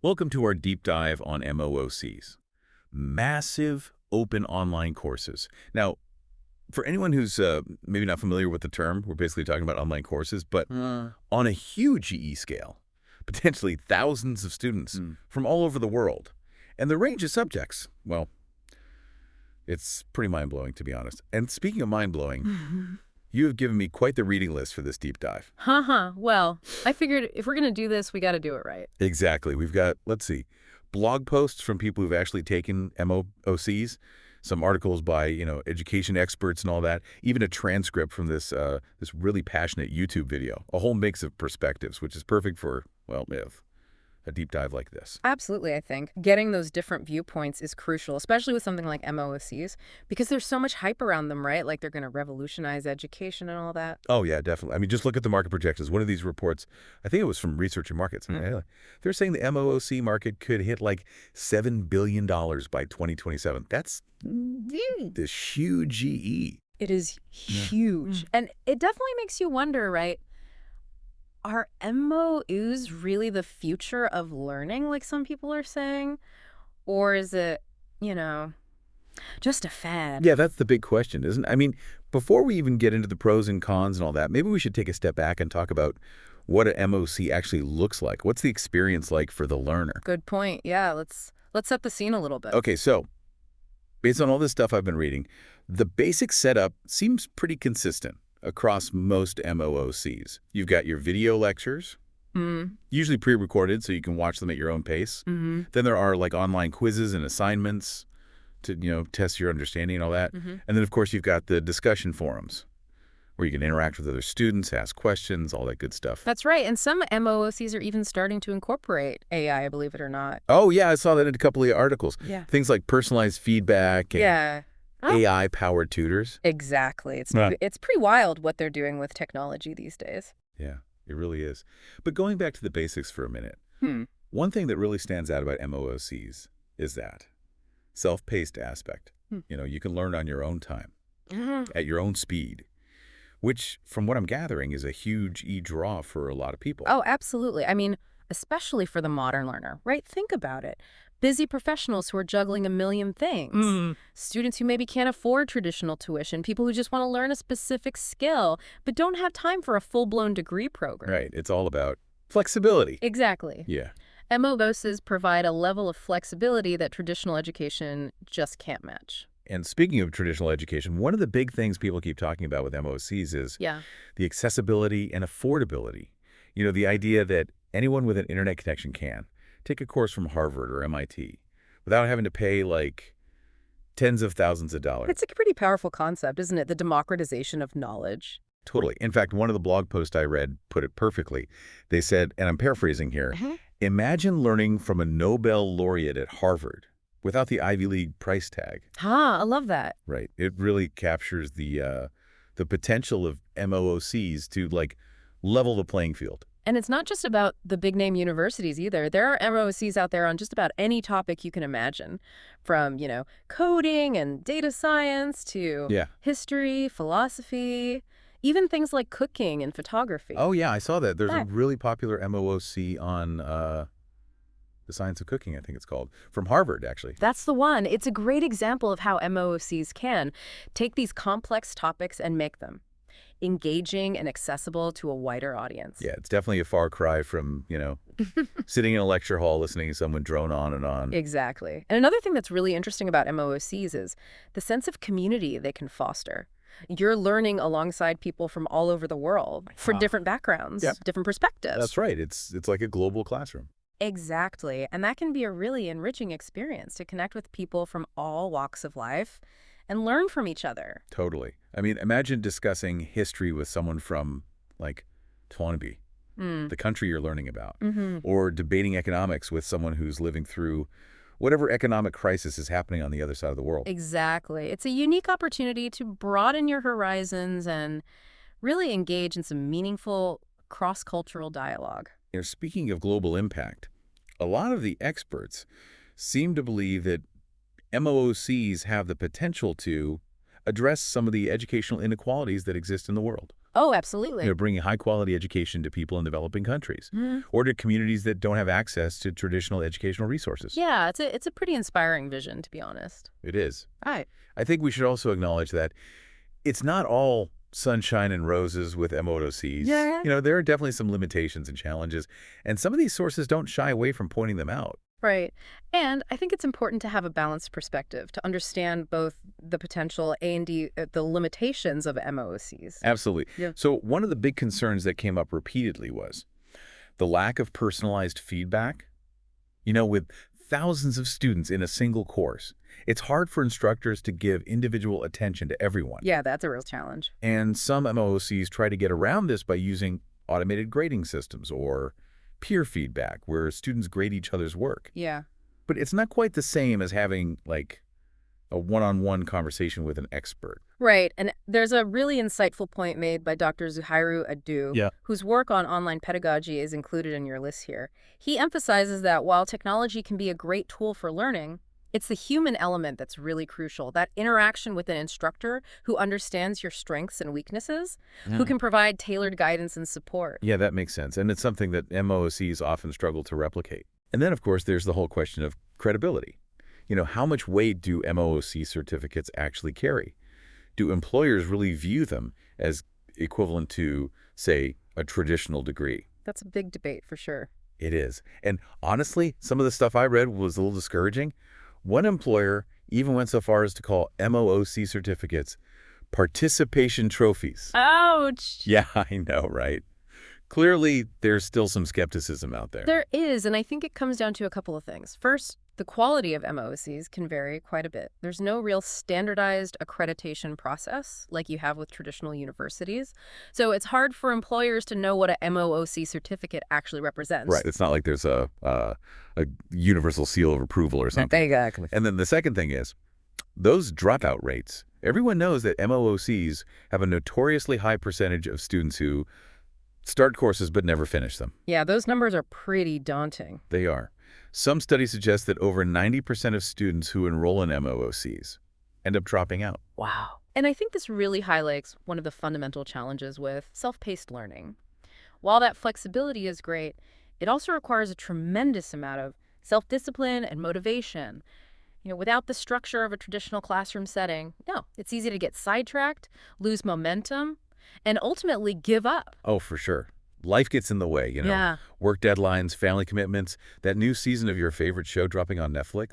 Welcome to our deep dive on MOOCs, massive open online courses. Now, for anyone who's maybe not familiar with the term, we're basically talking about online courses, but on a huge GE scale, potentially thousands of students from all over the world. And the range of subjects, well, it's pretty mind-blowing, to be honest. And speaking of mind-blowing, you have given me quite the reading list for this deep dive. Well, I figured if we're going to do this, we got to do it right. Exactly. We've got, let's see, blog posts from people who've actually taken MOOCs, some articles by, education experts and all that, even a transcript from this really passionate YouTube video, a whole mix of perspectives, which is perfect for, well, if a deep dive like this. Absolutely, I think. Getting those different viewpoints is crucial, especially with something like MOOCs, because there's so much hype around them, right? Like they're going to revolutionize education and all that. Oh, yeah, definitely. I mean, just look at the market projections. One of these reports, I think it was from Research and Markets. They're saying the MOOC market could hit like $7 billion by 2027. That's this huge GE. It is huge. And it definitely makes you wonder, right? Are MOOs really the future of learning, like some people are saying? Or is it, just a fad? Yeah, that's the big question, isn't it? I mean, before we even get into the pros and cons and all that, maybe we should take a step back and talk about what an MOC actually looks like. What's the experience like for the learner? Good point. Yeah, let's set the scene a little bit. Okay, so based on all this stuff I've been reading, the basic setup seems pretty consistent across most MOOCs. You've got your video lectures, usually pre-recorded so you can watch them at your own pace. Then there are like online quizzes and assignments to, test your understanding and all that. And then, of course, you've got the discussion forums where you can interact with other students, ask questions, all that good stuff. That's right. And some MOOCs are even starting to incorporate AI, believe it or not. Oh, yeah, I saw that in a couple of articles. Yeah. Things like personalized feedback and AI-powered tutors. Exactly. It's pretty wild what they're doing with technology these days. Yeah, it really is. But going back to the basics for a minute, one thing that really stands out about MOOCs is that self-paced aspect. You can learn on your own time, at your own speed, which, from what I'm gathering, is a huge draw for a lot of people. Oh, absolutely. I mean, especially for the modern learner, right? Think about it. Busy professionals who are juggling a million things. Students who maybe can't afford traditional tuition. People who just want to learn a specific skill, but don't have time for a full-blown degree program. Right. It's all about flexibility. Exactly. Yeah. MOOCs provide a level of flexibility that traditional education just can't match. And speaking of traditional education, one of the big things people keep talking about with MOOCs is the accessibility and affordability. The idea that anyone with an internet connection can take a course from Harvard or MIT without having to pay like tens of thousands of dollars. It's a pretty powerful concept, isn't it? The democratization of knowledge. Totally. In fact, one of the blog posts I read put it perfectly. They said, and I'm paraphrasing here, imagine learning from a Nobel laureate at Harvard without the Ivy League price tag. I love that. Right. It really captures the potential of MOOCs to like level the playing field. And it's not just about the big-name universities either. There are MOOCs out there on just about any topic you can imagine, from, coding and data science to history, philosophy, even things like cooking and photography. Oh, yeah, I saw that. There's a really popular MOOC on the science of cooking, I think it's called, from Harvard, actually. That's the one. It's a great example of how MOOCs can take these complex topics and make them engaging and accessible to a wider audience. Yeah, it's definitely a far cry from, sitting in a lecture hall listening to someone drone on and on. Exactly. And another thing that's really interesting about MOOCs is the sense of community they can foster. You're learning alongside people from all over the world for different backgrounds, different perspectives. That's right. It's like a global classroom. Exactly. And that can be a really enriching experience to connect with people from all walks of life and learn from each other. Totally. I mean, imagine discussing history with someone from, like, Toynbee, the country you're learning about, or debating economics with someone who's living through whatever economic crisis is happening on the other side of the world. Exactly. It's a unique opportunity to broaden your horizons and really engage in some meaningful cross-cultural dialogue. Speaking of global impact, a lot of the experts seem to believe that MOOCs have the potential to address some of the educational inequalities that exist in the world. Oh, absolutely. Bringing high-quality education to people in developing countries Mhm. or to communities that don't have access to traditional educational resources. Yeah, it's a pretty inspiring vision, to be honest. It is. Right. I think we should also acknowledge that it's not all sunshine and roses with MOOCs. Yeah. There are definitely some limitations and challenges, and some of these sources don't shy away from pointing them out. Right. And I think it's important to have a balanced perspective to understand both the potential and the limitations of MOOCs. Absolutely. Yeah. So one of the big concerns that came up repeatedly was the lack of personalized feedback. With thousands of students in a single course, it's hard for instructors to give individual attention to everyone. Yeah, that's a real challenge. And some MOOCs try to get around this by using automated grading systems or peer feedback, where students grade each other's work. Yeah. But it's not quite the same as having, like, a one-on-one conversation with an expert. Right. And there's a really insightful point made by Dr. Zuhairu Adu, Yeah. whose work on online pedagogy is included in your list here. He emphasizes that while technology can be a great tool for learning, it's the human element that's really crucial, that interaction with an instructor who understands your strengths and weaknesses, who can provide tailored guidance and support. Yeah, that makes sense. And it's something that MOOCs often struggle to replicate. And then, of course, there's the whole question of credibility. How much weight do MOOC certificates actually carry? Do employers really view them as equivalent to, say, a traditional degree? That's a big debate for sure. It is. And honestly, some of the stuff I read was a little discouraging. One employer even went so far as to call MOOC certificates participation trophies. Ouch! Yeah, I know, right? Clearly, there's still some skepticism out there. There is, and I think it comes down to a couple of things. First, the quality of MOOCs can vary quite a bit. There's no real standardized accreditation process like you have with traditional universities. So it's hard for employers to know what a MOOC certificate actually represents. Right. It's not like there's a universal seal of approval or something. Exactly. And then the second thing is, those dropout rates. Everyone knows that MOOCs have a notoriously high percentage of students who start courses but never finish them. Yeah, those numbers are pretty daunting. They are. Some studies suggest that over 90% of students who enroll in MOOCs end up dropping out. Wow. And I think this really highlights one of the fundamental challenges with self-paced learning. While that flexibility is great, it also requires a tremendous amount of self-discipline and motivation. Without the structure of a traditional classroom setting, no, it's easy to get sidetracked, lose momentum, and ultimately give up. Oh, for sure. Life gets in the way, Yeah. Work deadlines, family commitments, that new season of your favorite show dropping on Netflix.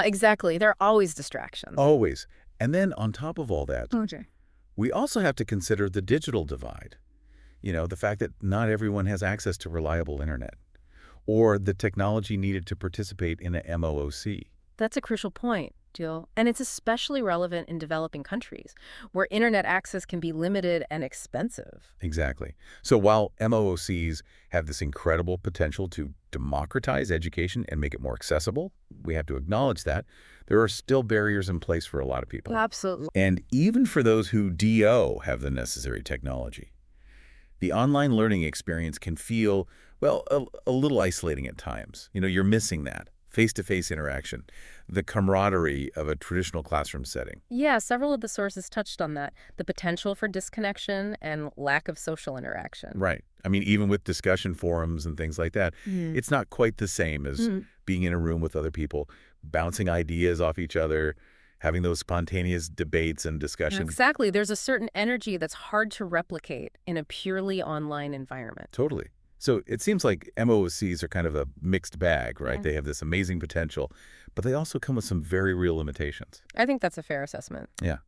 Exactly. There are always distractions. Always. And then on top of all that, Okay. we also have to consider the digital divide. The fact that not everyone has access to reliable internet or the technology needed to participate in a MOOC. That's a crucial point, Jill. And it's especially relevant in developing countries, where internet access can be limited and expensive. Exactly. So while MOOCs have this incredible potential to democratize education and make it more accessible, we have to acknowledge that there are still barriers in place for a lot of people. Absolutely. And even for those who have the necessary technology. The online learning experience can feel, well, a little isolating at times. You're missing that face-to-face interaction, the camaraderie of a traditional classroom setting. Yeah, several of the sources touched on that. The potential for disconnection and lack of social interaction. Right. I mean, even with discussion forums and things like that, it's not quite the same as being in a room with other people, bouncing ideas off each other, having those spontaneous debates and discussions. Exactly. There's a certain energy that's hard to replicate in a purely online environment. Totally. So it seems like MOOCs are kind of a mixed bag, right? Yeah. They have this amazing potential, but they also come with some very real limitations. I think that's a fair assessment. Yeah.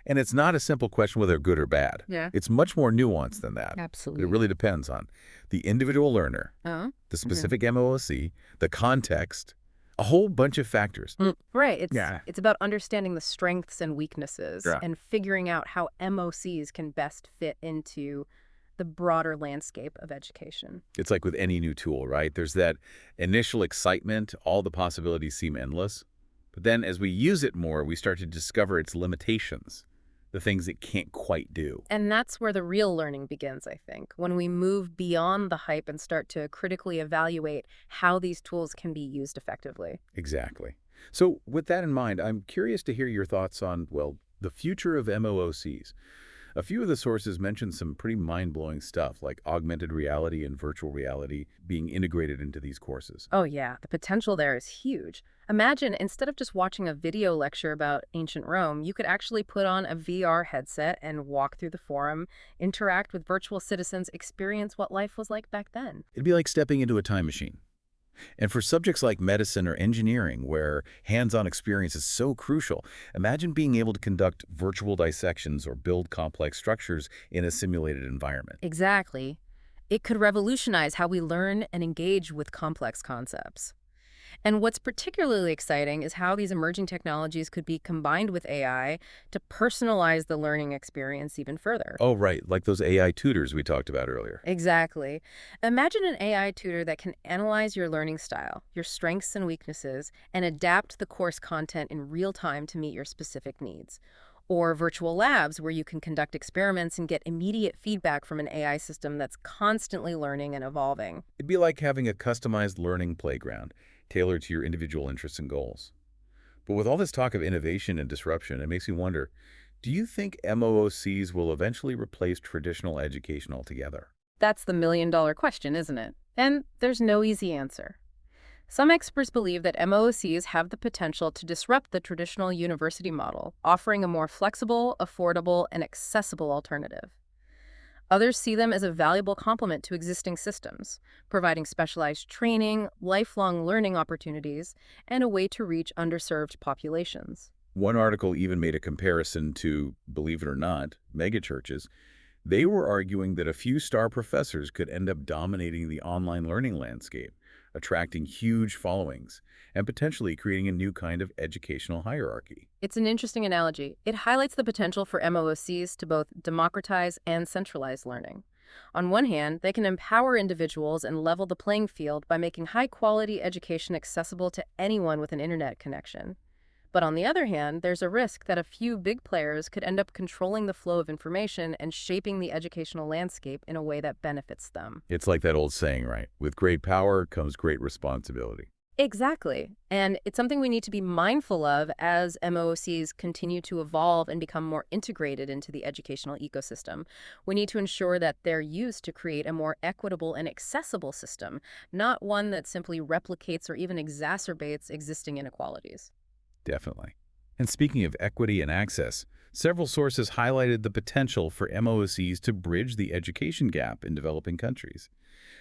And it's not a simple question whether they're good or bad. Yeah. It's much more nuanced than that. Absolutely. It really depends on the individual learner, Oh. the specific MOOC, the context, a whole bunch of factors. Right. Yeah. It's about understanding the strengths and weaknesses Yeah. and figuring out how MOCs can best fit into the broader landscape of education. It's like with any new tool, right? There's that initial excitement, all the possibilities seem endless. But then as we use it more, we start to discover its limitations, the things it can't quite do. And that's where the real learning begins, I think, when we move beyond the hype and start to critically evaluate how these tools can be used effectively. Exactly. So with that in mind, I'm curious to hear your thoughts on, well, the future of MOOCs. A few of the sources mention some pretty mind-blowing stuff, like augmented reality and virtual reality being integrated into these courses. Oh, yeah, the potential there is huge. Imagine instead of just watching a video lecture about ancient Rome, you could actually put on a VR headset and walk through the forum, interact with virtual citizens, experience what life was like back then. It'd be like stepping into a time machine. And for subjects like medicine or engineering, where hands-on experience is so crucial, imagine being able to conduct virtual dissections or build complex structures in a simulated environment. Exactly. It could revolutionize how we learn and engage with complex concepts. And what's particularly exciting is how these emerging technologies could be combined with AI to personalize the learning experience even further. Oh, right, like those AI tutors we talked about earlier. Exactly. Imagine an AI tutor that can analyze your learning style, your strengths and weaknesses, and adapt the course content in real time to meet your specific needs. Or virtual labs where you can conduct experiments and get immediate feedback from an AI system that's constantly learning and evolving. It'd be like having a customized learning playground tailored to your individual interests and goals. But with all this talk of innovation and disruption, it makes me wonder, do you think MOOCs will eventually replace traditional education altogether? That's the million-dollar question, isn't it? And there's no easy answer. Some experts believe that MOOCs have the potential to disrupt the traditional university model, offering a more flexible, affordable, and accessible alternative. Others see them as a valuable complement to existing systems, providing specialized training, lifelong learning opportunities, and a way to reach underserved populations. One article even made a comparison to, believe it or not, megachurches. They were arguing that a few star professors could end up dominating the online learning landscape, attracting huge followings, and potentially creating a new kind of educational hierarchy. It's an interesting analogy. It highlights the potential for MOOCs to both democratize and centralize learning. On one hand, they can empower individuals and level the playing field by making high-quality education accessible to anyone with an internet connection. But on the other hand, there's a risk that a few big players could end up controlling the flow of information and shaping the educational landscape in a way that benefits them. It's like that old saying, right? With great power comes great responsibility. Exactly. And it's something we need to be mindful of as MOOCs continue to evolve and become more integrated into the educational ecosystem. We need to ensure that they're used to create a more equitable and accessible system, not one that simply replicates or even exacerbates existing inequalities. Definitely. And speaking of equity and access, several sources highlighted the potential for MOOCs to bridge the education gap in developing countries.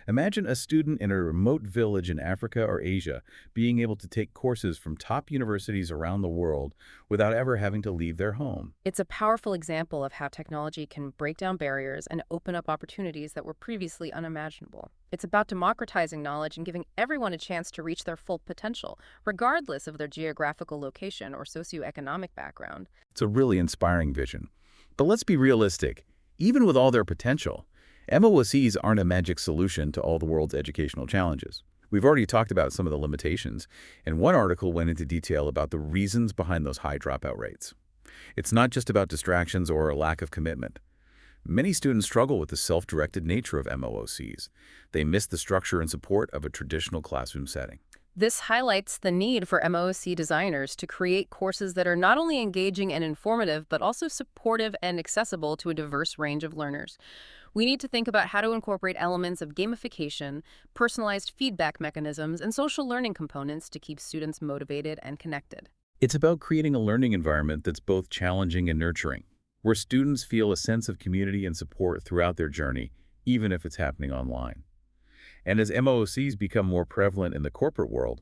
Imagine a student in a remote village in Africa or Asia being able to take courses from top universities around the world without ever having to leave their home. It's a powerful example of how technology can break down barriers and open up opportunities that were previously unimaginable. It's about democratizing knowledge and giving everyone a chance to reach their full potential, regardless of their geographical location or socioeconomic background. It's a really inspiring vision. But let's be realistic. Even with all their potential, MOOCs aren't a magic solution to all the world's educational challenges. We've already talked about some of the limitations, and one article went into detail about the reasons behind those high dropout rates. It's not just about distractions or a lack of commitment. Many students struggle with the self-directed nature of MOOCs. They miss the structure and support of a traditional classroom setting. This highlights the need for MOOC designers to create courses that are not only engaging and informative, but also supportive and accessible to a diverse range of learners. We need to think about how to incorporate elements of gamification, personalized feedback mechanisms, and social learning components to keep students motivated and connected. It's about creating a learning environment that's both challenging and nurturing, where students feel a sense of community and support throughout their journey, even if it's happening online. And as MOOCs become more prevalent in the corporate world,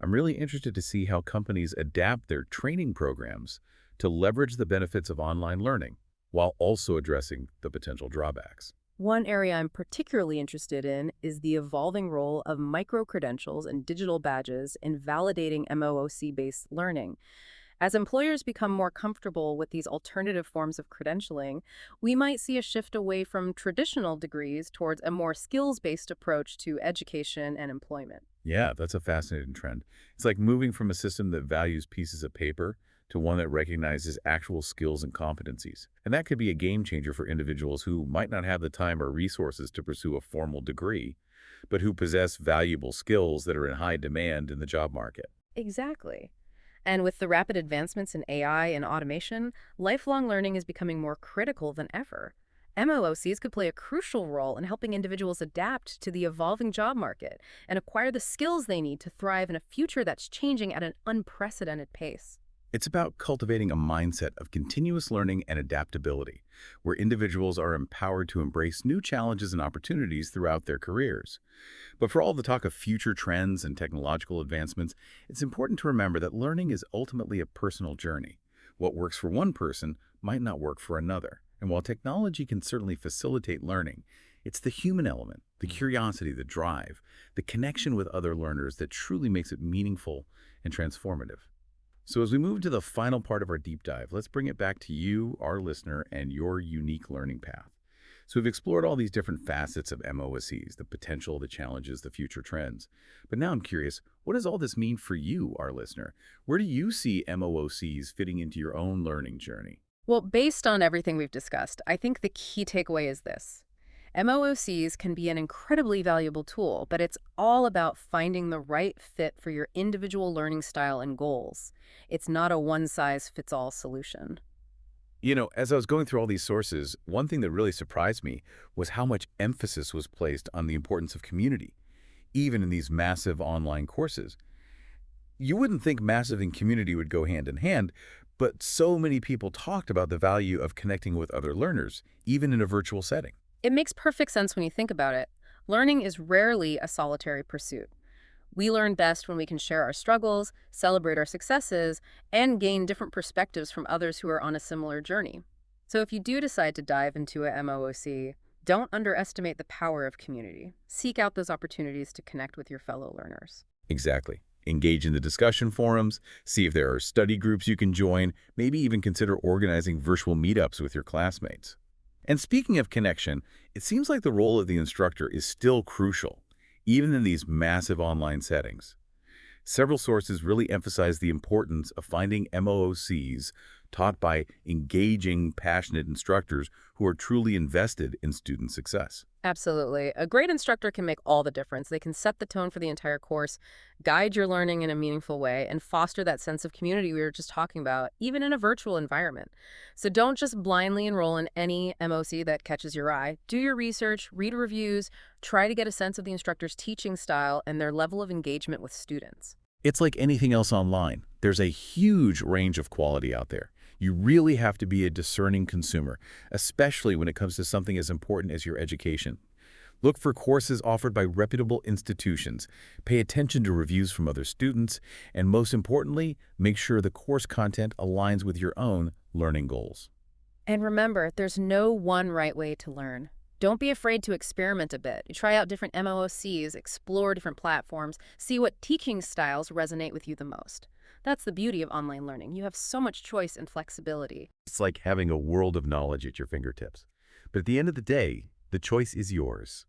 I'm really interested to see how companies adapt their training programs to leverage the benefits of online learning while also addressing the potential drawbacks. One area I'm particularly interested in is the evolving role of micro-credentials and digital badges in validating MOOC-based learning. As employers become more comfortable with these alternative forms of credentialing, we might see a shift away from traditional degrees towards a more skills-based approach to education and employment. Yeah, that's a fascinating trend. It's like moving from a system that values pieces of paper to one that recognizes actual skills and competencies. And that could be a game changer for individuals who might not have the time or resources to pursue a formal degree, but who possess valuable skills that are in high demand in the job market. Exactly. And with the rapid advancements in AI and automation, lifelong learning is becoming more critical than ever. MOOCs could play a crucial role in helping individuals adapt to the evolving job market and acquire the skills they need to thrive in a future that's changing at an unprecedented pace. It's about cultivating a mindset of continuous learning and adaptability, where individuals are empowered to embrace new challenges and opportunities throughout their careers. But for all the talk of future trends and technological advancements, it's important to remember that learning is ultimately a personal journey. What works for one person might not work for another. And while technology can certainly facilitate learning, it's the human element, the curiosity, the drive, the connection with other learners that truly makes it meaningful and transformative. So as we move to the final part of our deep dive, let's bring it back to you, our listener, and your unique learning path. So we've explored all these different facets of MOOCs, the potential, the challenges, the future trends. But now I'm curious, what does all this mean for you, our listener? Where do you see MOOCs fitting into your own learning journey? Well, based on everything we've discussed, I think the key takeaway is this. MOOCs can be an incredibly valuable tool, but it's all about finding the right fit for your individual learning style and goals. It's not a one-size-fits-all solution. As I was going through all these sources, one thing that really surprised me was how much emphasis was placed on the importance of community, even in these massive online courses. You wouldn't think massive and community would go hand in hand, but so many people talked about the value of connecting with other learners, even in a virtual setting. It makes perfect sense when you think about it. Learning is rarely a solitary pursuit. We learn best when we can share our struggles, celebrate our successes, and gain different perspectives from others who are on a similar journey. So if you do decide to dive into a MOOC, don't underestimate the power of community. Seek out those opportunities to connect with your fellow learners. Exactly. Engage in the discussion forums, see if there are study groups you can join, maybe even consider organizing virtual meetups with your classmates. And speaking of connection, it seems like the role of the instructor is still crucial, even in these massive online settings. Several sources really emphasize the importance of finding MOOCs taught by engaging, passionate instructors who are truly invested in student success. Absolutely. A great instructor can make all the difference. They can set the tone for the entire course, guide your learning in a meaningful way, and foster that sense of community we were just talking about, even in a virtual environment. So don't just blindly enroll in any MOC that catches your eye. Do your research, read reviews, try to get a sense of the instructor's teaching style and their level of engagement with students. It's like anything else online. There's a huge range of quality out there. You really have to be a discerning consumer, especially when it comes to something as important as your education. Look for courses offered by reputable institutions, pay attention to reviews from other students, and most importantly, make sure the course content aligns with your own learning goals. And remember, there's no one right way to learn. Don't be afraid to experiment a bit. Try out different MOOCs, explore different platforms, see what teaching styles resonate with you the most. That's the beauty of online learning. You have so much choice and flexibility. It's like having a world of knowledge at your fingertips. But at the end of the day, the choice is yours.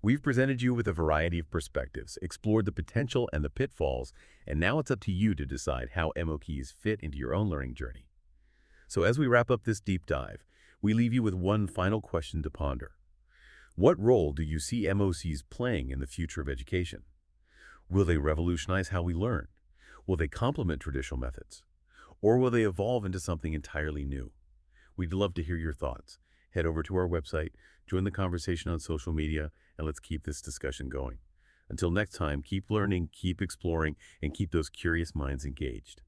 We've presented you with a variety of perspectives, explored the potential and the pitfalls, and now it's up to you to decide how MOOCs fit into your own learning journey. So as we wrap up this deep dive, we leave you with one final question to ponder. What role do you see MOOCs playing in the future of education? Will they revolutionize how we learn? Will they complement traditional methods? Or will they evolve into something entirely new? We'd love to hear your thoughts. Head over to our website, join the conversation on social media, and let's keep this discussion going. Until next time, keep learning, keep exploring, and keep those curious minds engaged.